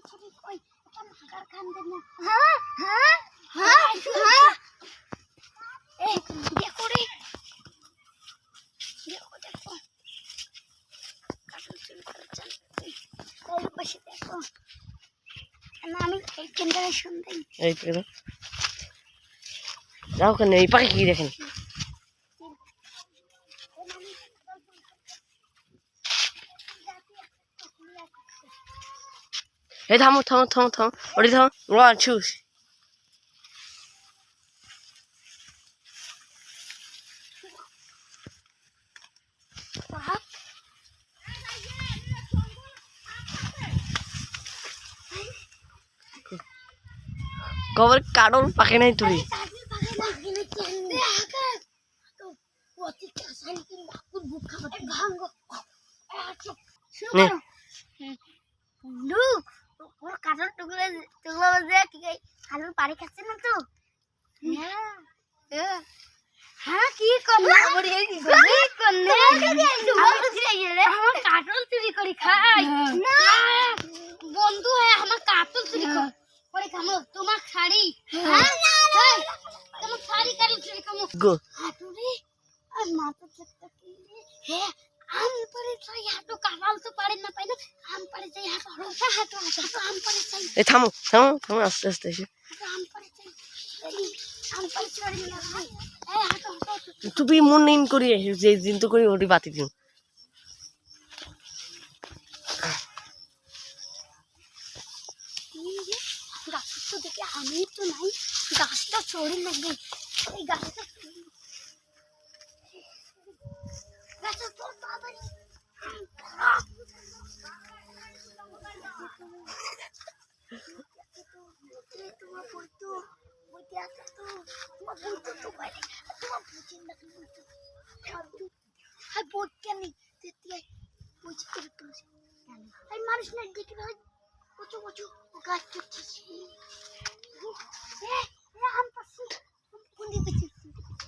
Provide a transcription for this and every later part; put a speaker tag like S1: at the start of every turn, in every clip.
S1: চুরি কই এটা মাগার কান দেন না হ্যাঁ হ্যাঁ হ্যাঁ হ্যাঁ এই দেখো রে দেখো দেখো কাটল চুরি করে চল কই বসে দেখো না আমি এই ক্যামেরা শুনতে
S2: এই তো যাও কেন এই পাখি কি দেখেন এই থামো থামো থামো থামো ওটি থামো ওয়ান চুজ কবর কাটল পাখি নাই তুই
S1: কাঠের টুকরো টুকরো যে কাঠের পাড়ি খাচ্ছে না তো হ্যাঁ কি করলে আমার কাঠল চুরি করি খাই না বন্ধু হ্যাঁ আমার কাঠল চুরি করে খামো তোমার শাড়ি তোমার শাড়ি কাঠল চুরি খামো হাতুড়ি আর মাথা চেকটা কি হ্যাঁ আম পরে যাই হাঁটো কামাল তো পারেন না পাই না আম পরে যাই হাঁটো হাঁটো হাঁটো আম পরে যাই
S2: এই থামো থামো থামো আস্তে আস্তে এসে
S1: আম পরে যাই আম পরে চড়ি না ভাই এই হাঁটো হাঁটো
S2: তুমি মন নেই করি যে দিন তো করি ওটি বাতি দিও
S1: গাছটা তো দেখে আমি তো নাই গাছটা চড়ি লাগবে এই গাছটা গাছটা তো তাড়াতাড়ি তোমার বইতো বইতে আছে তো তোমার বইতো তো বাইরে তোমার বুঝিন না বইতো আর বই কেন তেতিয়াই বুঝি করে তুলছি আর মানুষ না দেখি ভাই কচু কচু গাছ তুলছি আম পাচ্ছি কোন দিকে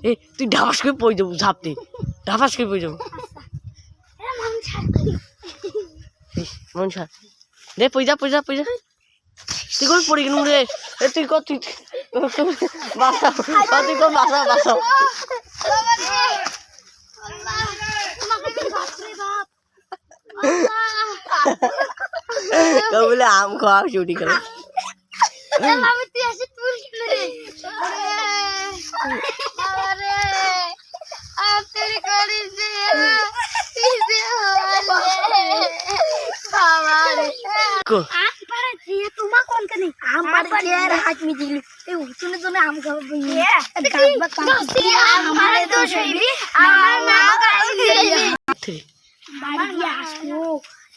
S2: এ তুই ঢাবাস করে পড়ে যাবো ঝাপতে ঢাবাস করে পড়ে যাবো মন ছাড় দে পড়ে যা পড়ে যা পড়ে যা তুই কোন পড়ে গেলু রে এ তুই কত তুই বাঁচাও তুই কোন বাঁচাও বাঁচাও বলে আম খাওয়া চুরি করে
S1: তুই আসে তুল রে আম চুরি করিস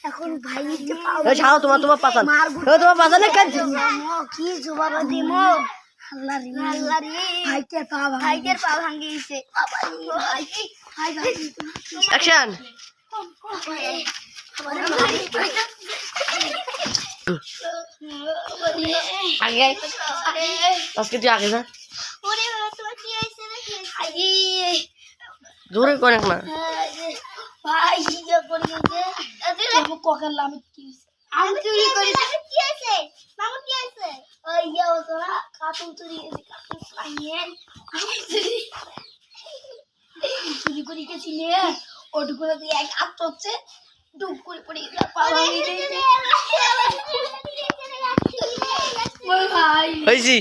S1: এখন ভাই
S2: ছাড়ো তোমার তোমার পাশান তোমার পাশানে
S1: কি জবাব দিব ভাইদের পা ভাঙিয়েছে
S2: অ্যাকশন আগে আজকে তুই আগে যা জোরে করে না
S1: ভাই আমি চুরি করি কি আছে মামু কি আছে ওই ইয়া ওরা কাটুন চুরি কাটুন পাইয়ে চুরি করি গেছি নে ওটুকুলো দিয়ে এক হাত হচ্ছে ডুব করে পড়ে গেল পা ভাঙিয়ে দিয়েছে ওই ভাই
S2: হইছি